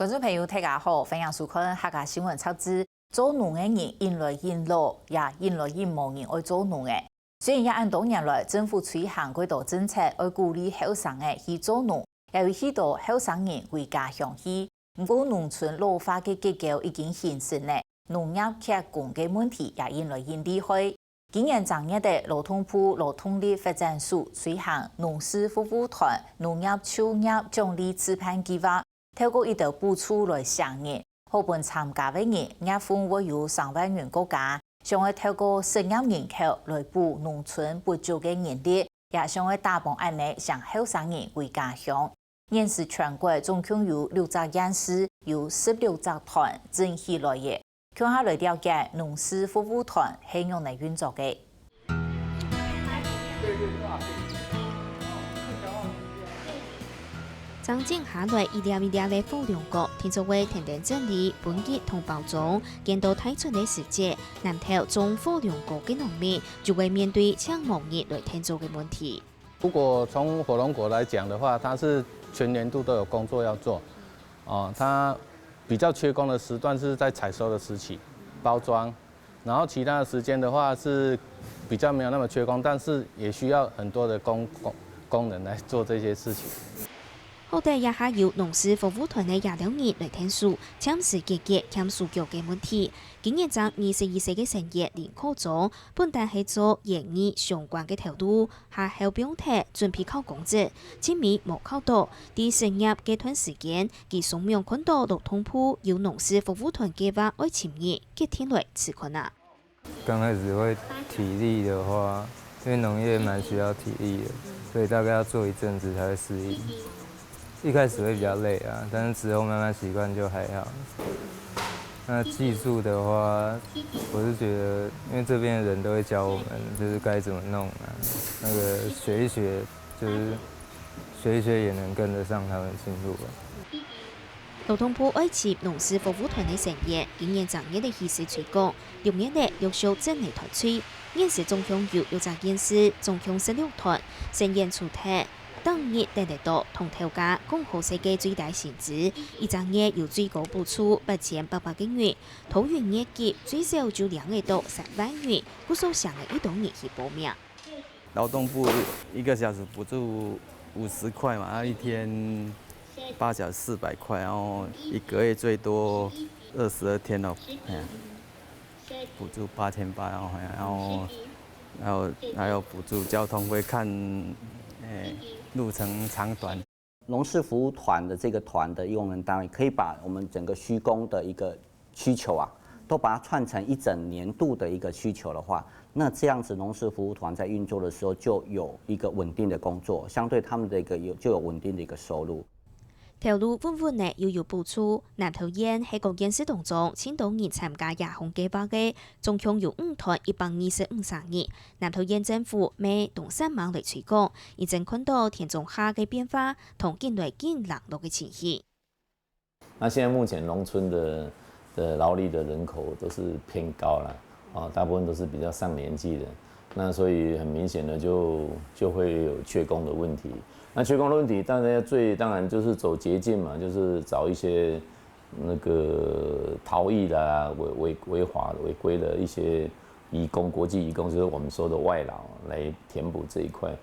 观众朋友，大家好，欢迎收看客家新闻插枝。做农的人引来引老，也引来引无人爱做农的。虽然也按多年来政府推行几道政策，爱鼓励后生的去做农，也有许多后生人回家乡去。不过农村老化的结构已经形成了，农业缺工的问题也引来引厉害。今年正月的劳动部劳动力发展署推行农事服务团农业就业奖励支盘计划。透过一道补助来响应，好本参加的人月份会有3万元国家，想要透过失业人口来补农村不足的人力，也想要大帮安内向后生人回家乡。现时全国总共有6只县市，有16只团整起来的，看下来了解农事服务团是用来运作的。张静下来一粒一粒的富粮果，听作为甜甜整理、本季同包装，见到太春的时节，南头种富粮果的农民就会面对抢农业来天做的问题。如果从火龙果来讲的话，它是全年度都有工作要做，它比较缺工的时段是在采收的时期、包装，然后其他的时间的话是比较没有那么缺工，但是也需要很多的工人来做这些事情。好在也还有农事服务团的亚两年来听数，抢时季节欠数据的问题。今年将21岁的成业连考中，本单是做业务相关的投入，下后不用提准备考公职，前面无考到。第失业这段时间，其送命看到劳动部有农事服务团计划爱签约，几天来吃困难。刚开始会体力的话，因为农业蛮需要体力的，所以大概要做一阵子才会适应。一开始会比较累啊，但是之后慢慢习惯就还好。那技术的话，我是觉得，因为这边的人都会教我们，就是该怎么弄啊，那个学一学，就是学一学也能跟得上他们进度吧。劳动部爱接农事服务团的成员，今年正月的意思推广，6月的陆续整理团队，现时总共有6只县市，总共16团，成员出题。当日得到同头家共和世界最大薪资，一张月有最高补助8800个元，头元月级最少就2个到3万元，不受想的1到2去报名。劳动部1个小时补助50块嘛，一天8小时400块，然后1个月最多22天哦，补助8800，然后还有补助交通费看，路程长短。农事服务团的这个团的用人单位，可以把我们整个需工的一个需求啊，都把它串成一整年度的一个需求的话，那这样子农事服务团在运作的时候就有一个稳定的工作，相对他们的就有稳定的一个收入。投入稳稳的又有补助，南投县喺各县市当中，青岛人参加亚红计划嘅，总共有5团125生意。南投县政府每动3万来推广，已经看到田中下嘅变化，同近来近冷落嘅情形。那现在目前农村的劳力的人口都是偏高了，大部分都是比较上年纪的，那所以很明显的就会有缺工的问题。那缺工的问题，当然就是走捷径嘛，就是找一些那个逃逸啦、违法违规的一些移工、国际移工，就是我们说的外劳，来填补这一块。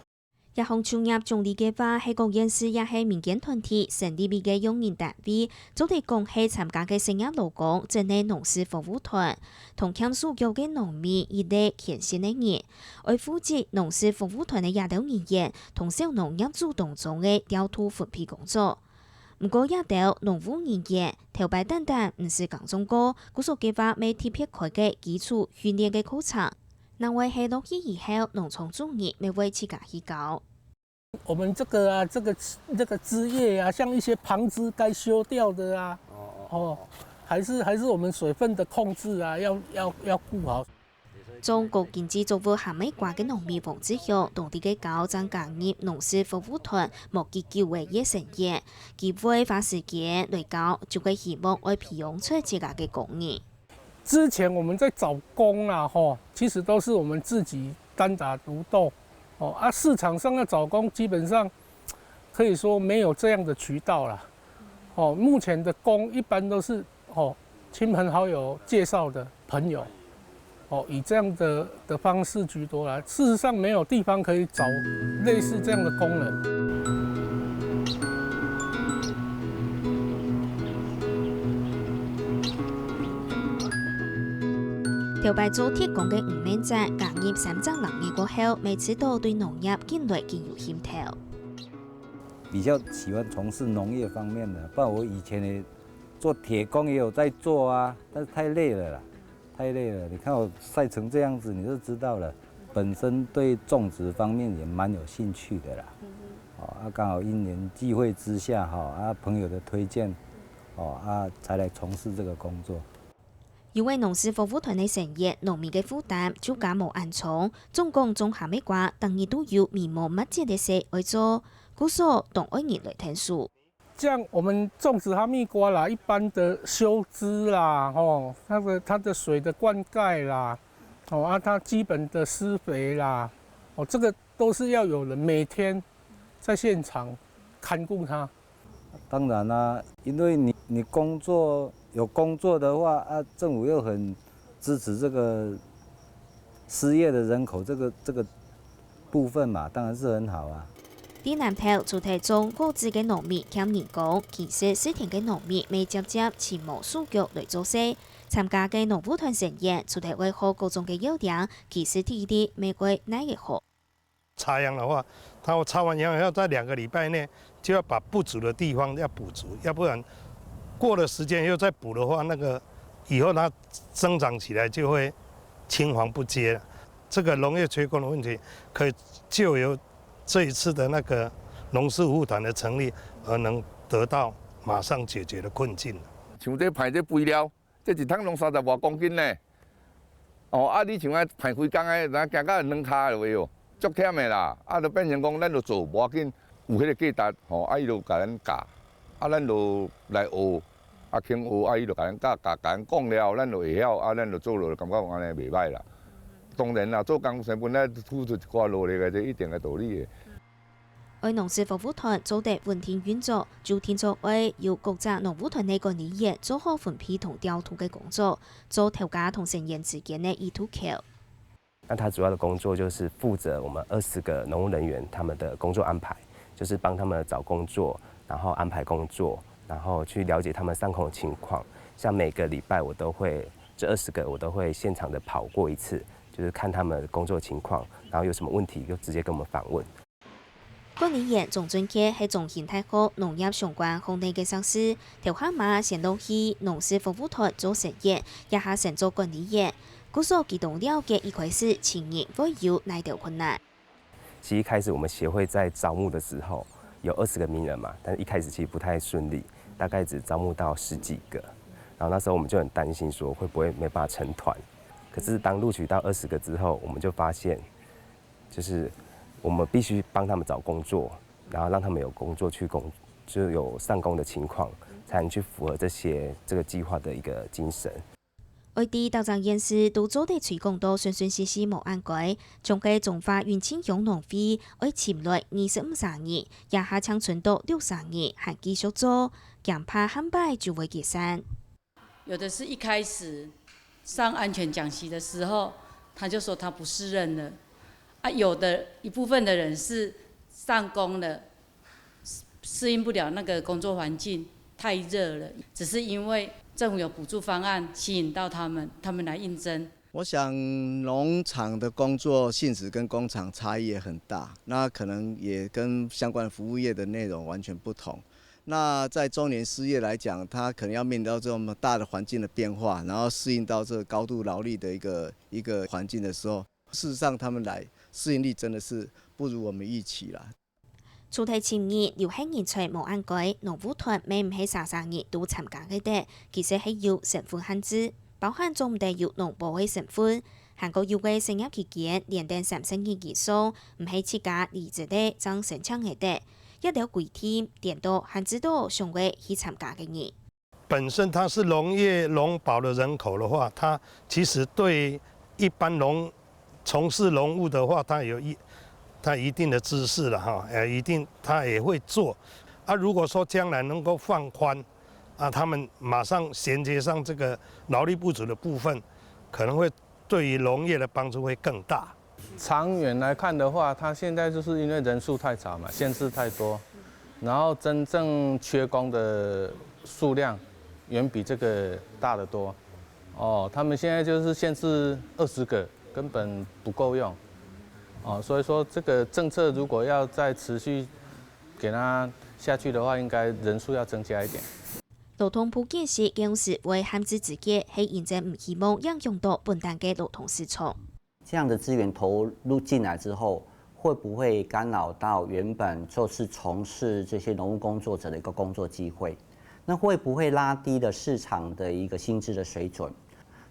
亚红就业奖励计划係各縣市也係民間團體成立嘅用人單位，做地講係參加嘅成業勞工，真係農事服務團，同欠數據嘅農民一類欠薪嘅人，為負責農事服務團嘅亞頭人員同小農業主當中嘅調度分配工作。唔過亞頭農務人員頭擺單單唔是講中國，故所計劃未特別開嘅基礎訓練嘅課程。那為係落去以後，農場主業未為自家去搞。我們這個枝葉啊，像一些旁枝該修掉的啊，還是我們水分的控制啊，要顧好。中國經濟作物下尾掛嘅農民黃志雄，當地嘅搞增加業農事服務團莫結叫為一成員，佢會花時間來搞，就會希望愛培養出自家嘅工人。之前我們在找工啊，其實都是我們自己單打獨鬥，市場上要找工基本上可以說沒有這樣的渠道啦，目前的工一般都是亲朋好友介绍的朋友，以这样的方式居多啦。事实上，没有地方可以找类似这样的工人。条牌组提供嘅5面站，行業3張能力過後，每次都對農業近來更有興頭。比較喜歡從事農業方面的，不然我以前也做鐵工也有在做啊，但是太累了啦，太累了。你看我曬成這樣子，你就知道了。本身對種植方面也蠻有興趣的啦。剛好因緣際會之下，朋友的推薦，才來從事這個工作。因為農事服務團嘅成員，農民嘅負擔就加無按重，總共種下咩瓜，等於都有密謀密切嘅事要做，故所同愛人來聽數。像我們種植哈密瓜啦，一般的修枝啦，它的水的灌溉啦，它基本的施肥啦，這個都是要有人每天在現場看顧它。當然啦，因為你工作有工作的話政府又很支持這個失業的人口這個部分嘛，當然是很好啊。啲南頭主題中，各自嘅農民向人講，其實事田嘅農民未直接前無數腳來做事。參加嘅農務團成員主題為學各種嘅優點，其實體力玫瑰哪也好。插秧的話，它插完秧要在2個禮拜內就要把不足的地方要補足，要不然過了時間又再補的話，那個以後它生長起來就會青黃不接了。這個農業缺工的問題，可以就由這一次的那個農事服務團的成立而能得到馬上解決的困境。像這排這肥料，這一桶攏30多公斤呢。你像啊排開工誒，咱行到2卡落去哦，足忝的啦。就變成講，咱就做無要緊，有迄個價值，伊就甲咱教，咱就來學，肯學，伊就甲咱教，甲咱講了，咱就會曉，咱就做落，感覺安尼袂歹啦。當然啦，做工成本咧付出一寡努力嘅，這一定嘅道理嘅。而農事服務團做得穩定運作，就天作為由各責農務團內個人員做好分配同調度嘅工作，做頭家同成員之間嘅意圖橋。那他主要的工作就是負責我們20個農務人員他們的工作安排，就是幫他們找工作，然後安排工作，然後去了解他們上工的情況。像每個禮拜我都會這20個我都會現場的跑過一次。就是看他們工作情況，然後有什麼問題就直接跟我們訪問。管理員總專業係從現代學農業相關行業嘅上司，條下馬先落去農事服務團做實驗，也下先做管理員。故所機動了解一開始青年會有哪條困難。其實一開始我們協會在招募的時候有20個名人嘛，但是一開始其實不太順利，大概只招募到10幾個。然後那時候我們就很擔心，說會不會沒辦法成團。可是當錄取到20個之後，我們就發現，就是我們必須幫他們找工作，然後讓他們有工作去工，就有上工的情況，才能去符合這個計劃的一個精神。外地道長人士都做得推廣到順順時時無按改，從佢中華園青養農會愛潛來25生年，也下長存到60年，還繼續做，強怕很快就會解散。有的是一開始上安全講習的時候，他就說他不適任了，有的一部分的人是上工了，適應不了那個工作環境，太熱了，只是因為政府有補助方案吸引到他們來應徵。我想農場的工作性質跟工廠差異也很大，那可能也跟相關服務業的內容完全不同。那在中年失業來講，他可能要面對到這麼大的環境的變化，然後適應到這個高度勞力的一個環境的時候，事實上他們來適應力真的是不如我們預期啦。出題前年留喺人才無按改，農務團每唔係30人都參加嘅啲，其實係要身份限制，包含仲唔得要農部嘅身份。韓國要嘅成業期間連登30人以上，唔係自家離職的爭申請嘅啲。一條規定，點到還知道尚未去參加嘅人。本身它是農業農保的人口的話，它其實對一般從事農務的話，它一定的知識了哈，一定他也會做。啊，如果说将来能够放宽，啊，他们马上衔接上这个劳力不足的部分，可能会对于农业的帮助会更大。长远来看的话，它现在就是因为人数太少嘛，限制太多，然后真正缺工的数量远比这个大得多。哦，他们现在就是限制20个，根本不够用。哦，所以说这个政策如果要再持续给它下去的话，应该人数要增加一点。劳动部解释，公司为限制自己，是因为唔希望影响到本地嘅劳动市场。这样的资源投入进来之后，会不会干扰到原本就是从事这些农务工作者的一个工作机会？那会不会拉低了市场的一个薪资的水准？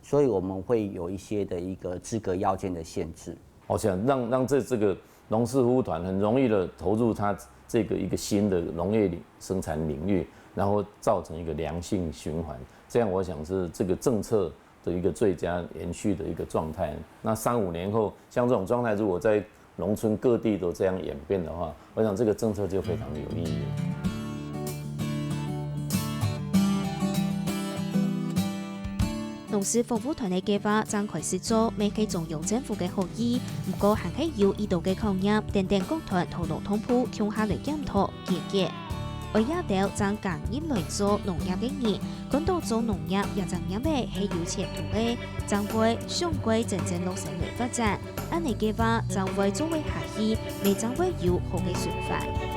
所以我们会有一些的一个资格要件的限制。我想让这个农事服务团很容易的投入它这个一个新的农业生产领域，然后造成一个良性循环。这样我想是这个政策的一个最佳延续的一个状态。那3、5年后，像这种状态如果在农村各地都这样演变的话，我想这个政策就非常的有意义。农事服务团的计划展开始做，未去中央政府嘅合意，不过还係有依度嘅抗议，等等各团同劳动部向下嚟檢討結結。而也到將工業來做農業嘅人，講到做農業也產業嘅係有前途嘅，將會上歸真正落實嚟發展。按你計劃將會作為下去，未將會有好嘅循環。